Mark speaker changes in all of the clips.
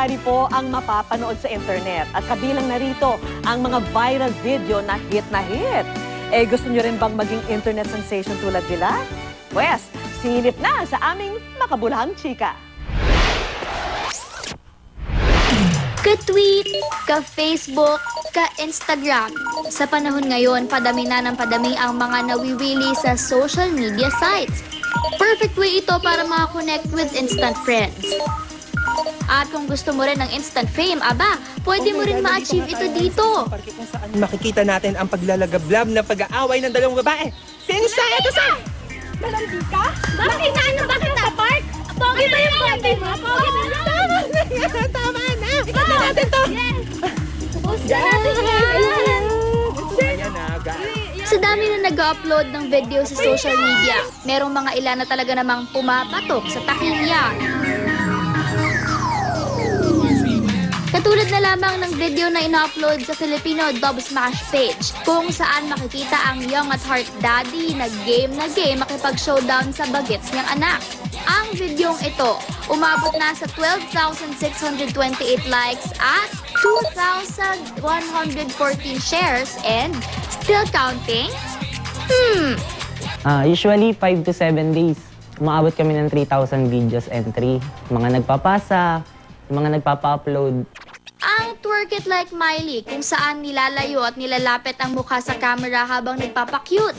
Speaker 1: hari po ang mapapanood sa internet. At kabilang narito ang mga viral video na hit na hit. Eh, gusto nyo rin bang maging internet sensation tulad nila? Pwes, silip na sa aming makabulahang chika.
Speaker 2: Ka-tweet, ka-Facebook, ka-Instagram. Sa panahon ngayon, padami na ng padami ang mga nawiwili sa social media sites. Perfect way ito para makakonect with instant friends. At kung gusto mo rin ng instant fame, aba, pwede mo rin ma-achieve ito dito.
Speaker 3: Makikita natin ang paglalagablab na pag-aaway ng dalawang babae. Sino siya? Ito siya!
Speaker 4: Malandi ka? Bakit ano? Bakit na park? Pogi ba yung pogi mo? Pogi ba yung
Speaker 3: Tama na! Ikat na natin to!
Speaker 4: Post na natin yan!
Speaker 3: Ayan na, guys.
Speaker 2: Sa dami na nag-upload ng video sa social media, merong mga ilan na talaga namang pumapatok sa takilya. Katulad na lamang ng video na ina-upload sa Filipino Dub Smash page, kung saan makikita ang young at heart daddy na game makipag-showdown sa bagets niyang anak. Ang videong ito, umabot na sa 12,628 likes at 2,114 shares and still counting?
Speaker 5: Usually 5 to 7 days. Umaabot kami ng 3,000 videos entry. Mga nagpapasa, mga nagpapa-upload.
Speaker 2: Ang Twerk It Like Miley, kung saan nilalayo at nilalapit ang mukha sa camera habang nagpapakute.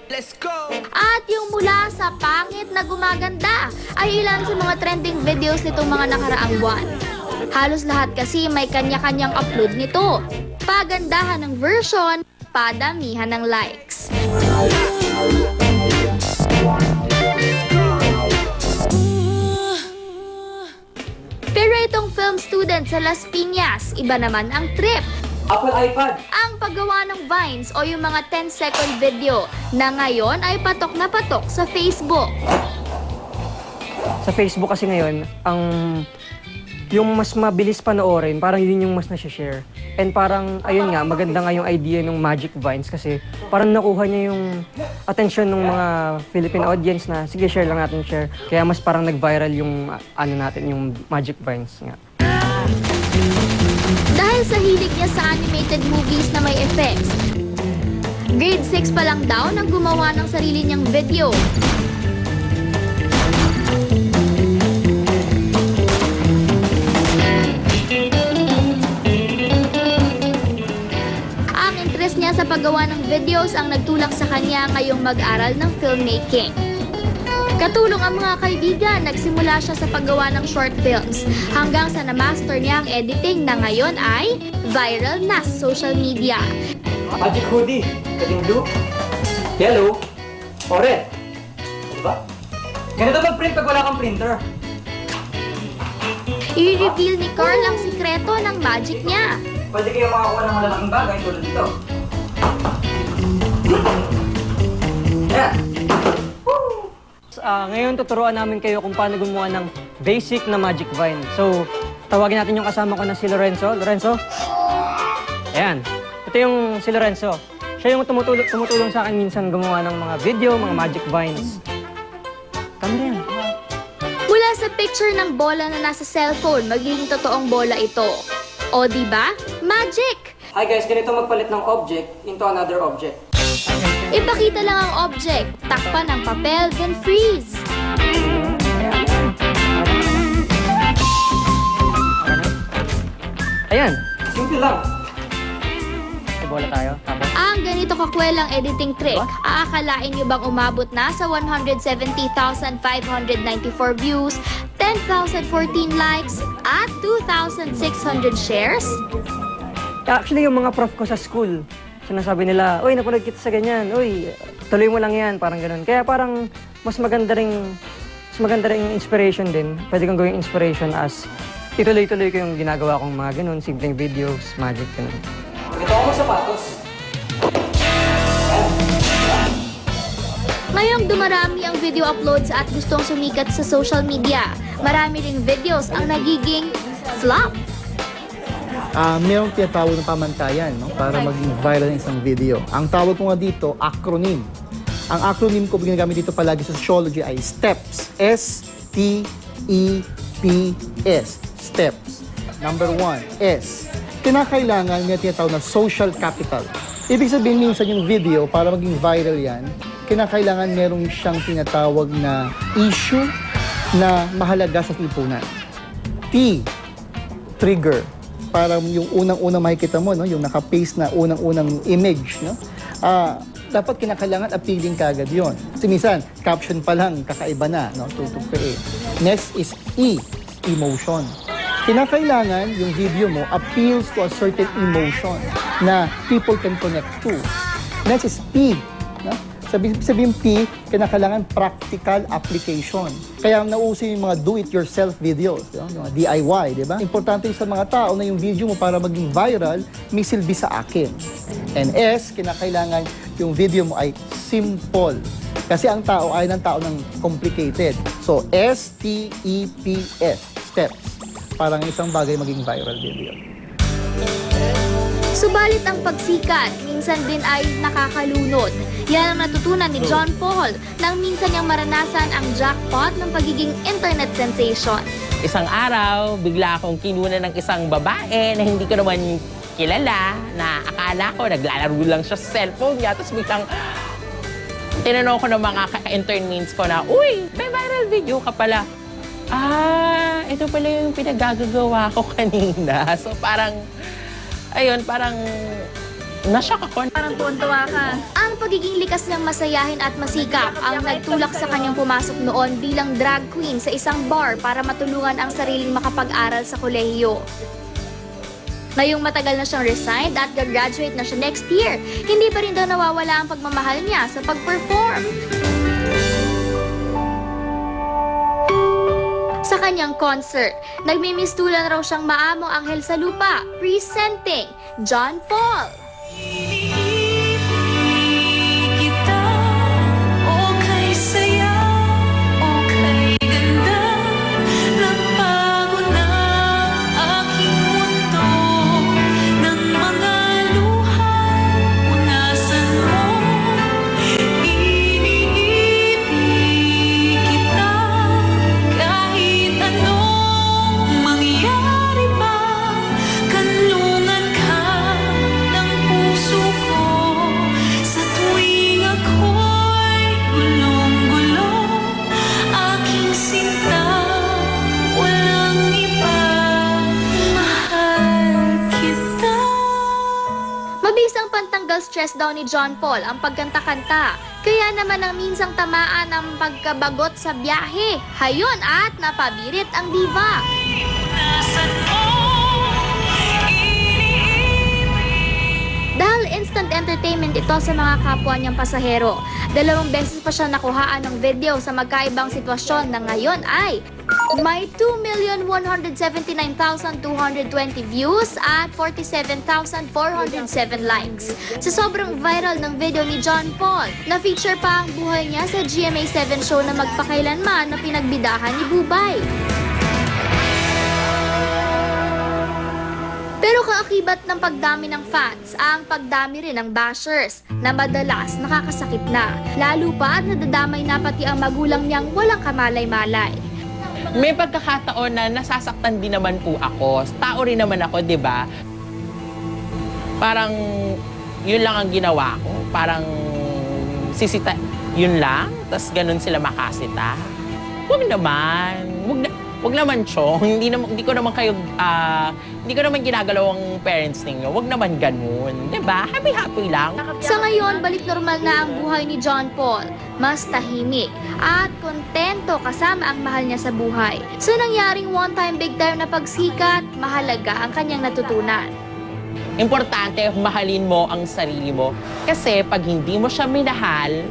Speaker 3: Let's go!
Speaker 2: At yung mula sa pangit na gumaganda ay ilan sa mga trending videos nitong mga nakaraang buwan. Halos lahat kasi may kanya-kanyang upload nito. Pagandahan ng version, padamihan ng likes. Pero itong film student sa Las Piñas, iba naman ang trip.
Speaker 5: Apple iPad!
Speaker 2: Ang paggawa ng Vines o yung mga 10-second video na ngayon ay patok na patok sa Facebook.
Speaker 6: Sa Facebook kasi ngayon, yung mas mabilis panoorin, parang yun yung mas na-share. And parang, ayun nga, maganda nga yung idea ng Magic Vines kasi parang nakuha niya yung attention ng mga Philippine audience na, sige, share lang natin, share. Kaya mas parang nag-viral yung, yung Magic Vines nga.
Speaker 2: Dahil sa hilig niya sa animated movies na may effects, grade 6 pa lang daw nang gumawa ng sarili niyang video. Ang interest niya sa paggawa ng videos ang nagtulak sa kanya ngayong mag-aral ng filmmaking. Katulong ang mga kaibigan, nagsimula siya sa paggawa ng short films hanggang sa na-master niya ang editing na ngayon ay viral na sa social media.
Speaker 6: Magic hoodie, kating blue, yellow, o red. Diba? Ganito mag-print pag wala kang printer.
Speaker 2: I-reveal ni Carl ang sikreto ng magic niya.
Speaker 6: Pwede kayo makakuha ng malalaking bagay tulad dito. Yan. Ngayon tuturuan namin kayo kung paano gumawa ng basic na Magic Vine. So, tawagin natin yung kasama ko na si Lorenzo. Lorenzo? Ayan. Ito yung si Lorenzo. Siya yung tumutulong sa akin minsan gumawa ng mga video, mga Magic Vines. Camera yan.
Speaker 2: Mula sa picture ng bola na nasa cellphone, magiging totoong bola ito. O diba? Magic!
Speaker 6: Hi guys, ganito magpalit ng object into another object.
Speaker 2: Ipakita lang ang object, takpan ng papel, then freeze.
Speaker 6: Ayan, simple lang. May bola tayo. Tapos,
Speaker 2: Ang ganito kakwelang editing trick, aakalain nyo bang umabot na sa 170,594 views, 10,014 likes, at 2,600 shares?
Speaker 6: actually, yung mga prof ko sa school, sinasabi nila, uy, napanood kita sa ganyan, uy, tuloy mo lang yan, parang ganun. Kaya parang mas maganda ring inspiration din. Pwede kang gawing inspiration as ituloy-tuloy ko yung ginagawa kong mga ganun, simpleng videos, magic, ganun. Ito ako sapatos.
Speaker 2: Ngayong dumarami ang video uploads at gustong sumikat sa social media, marami ring videos ang nagiging flop.
Speaker 7: Mayroong tinatawag ng pamantayan, no? Para maging viral ng isang video. Ang tawag ko nga dito, acronym. Ang acronym ko ginagamit dito palagi sa sociology ay STEPS. S-T-E-P S, steps. Number 1, S. Kinakailangan niya tinatawag na social capital. Ibig sabihin minsan yung video, para maging viral yan, kinakailangan meron siyang tinatawag na issue na mahalaga sa lipunan. T, trigger. Parang yung unang-unang makikita mo, no? Yung naka-paste na unang-unang image. No? Dapat kinakailangan appealing kagad yon. Kasi minsan, caption pa lang, kakaiba na no? to create. Next is E, emotion. Kinakailangan yung video mo appeals to a certain emotion na people can connect to. Next is P. No? Sabihin P, kinakailangan practical application. Kaya nauso yung mga do-it-yourself videos, yung mga DIY, di ba? Importante sa mga tao na yung video mo para maging viral, may silbi sa akin. And S, kinakailangan yung video mo ay simple. Kasi ang tao ay ng tao ng complicated. So, S-T-E-P-S, steps. Parang isang bagay maging viral video.
Speaker 2: Subalit ang pagsikat, minsan din ay nakakalunod. Yan ang natutunan ni John Paul nang minsan niyang maranasan ang jackpot ng pagiging internet sensation.
Speaker 8: Isang araw, bigla akong kinunan ng isang babae na hindi ko naman kilala, na akala ko naglalaro lang siya sa cellphone niya. Tapos biglang tinanong ko ng mga ka-internmates ko na, uy, may viral video ka pala. Ito pala yung pinagagagawa ko kanina. So parang, ayun, parang nashock ako.
Speaker 2: Parang tuwan-tuwa ka. Ang pagiging likas niyang masayahin at masikap ang nagtulak sa kanyang pumasok noon bilang drag queen sa isang bar para matulungan ang sariling makapag-aral sa kolehiyo. Ngayong matagal na siyang resigned at gagraduate na siya next year, hindi pa rin daw nawawala ang pagmamahal niya sa pag-perform. Sa kanyang concert, nagmimistulan raw siyang maamong anghel sa lupa, presenting John Paul. Mabisang pantanggal stress daw ni John Paul ang pagkanta-kanta. Kaya naman ang minsang tamaan ng pagkabagot sa biyahe. Hayon at napabirit ang diva. Dahil instant entertainment ito sa mga kapwa niyang pasahero. 2 beses pa siya nakuhaan ng video sa magkaibang sitwasyon na ngayon ay may 2,179,220 views at 47,407 likes. Sa sobrang viral ng video ni John Paul, na-feature pa ang buhay niya sa GMA7 show na magpakailanman na pinagbidahan ni Bubay. Pero kaakibat ng pagdami ng fans, ang pagdami rin ng bashers na madalas nakakasakit na. Lalo pa at nadadamay na pati ang magulang niyang walang kamalay-malay.
Speaker 8: May pagkakataon na nasasaktan din naman po ako. Tao rin naman ako, di ba? Parang yun lang ang ginawa ko. Parang sisita, yun lang. Tapos ganun sila makasita. Huwag naman. Huwag naman, Chong. Hindi ko naman ginagalaw ang parents ninyo. Huwag naman ganun. Diba? Happy-happy lang.
Speaker 2: Sa ngayon, balik normal na ang buhay ni John Paul. Mas tahimik at kontento kasama ang mahal niya sa buhay. Sa nangyaring one-time big-time na pagsikat, mahalaga ang kanyang natutunan.
Speaker 8: Importante, mahalin mo ang sarili mo. Kasi pag hindi mo siya minahal,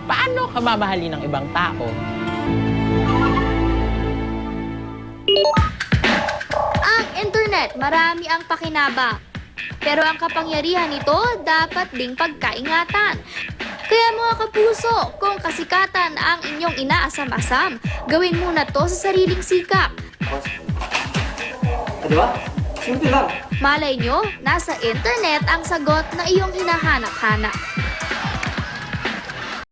Speaker 8: paano ka mamahalin ng ibang tao?
Speaker 2: Ang internet, marami ang pakinabang. Pero ang kapangyarihan nito dapat ding pagkaingatan. Kaya mga kapuso, kung kasikatan ang inyong inaasam-asam, gawin muna to sa sariling sikap.
Speaker 6: Diba? Simple lang.
Speaker 2: Malay nyo, nasa internet ang sagot na iyong hinahanap-hanap.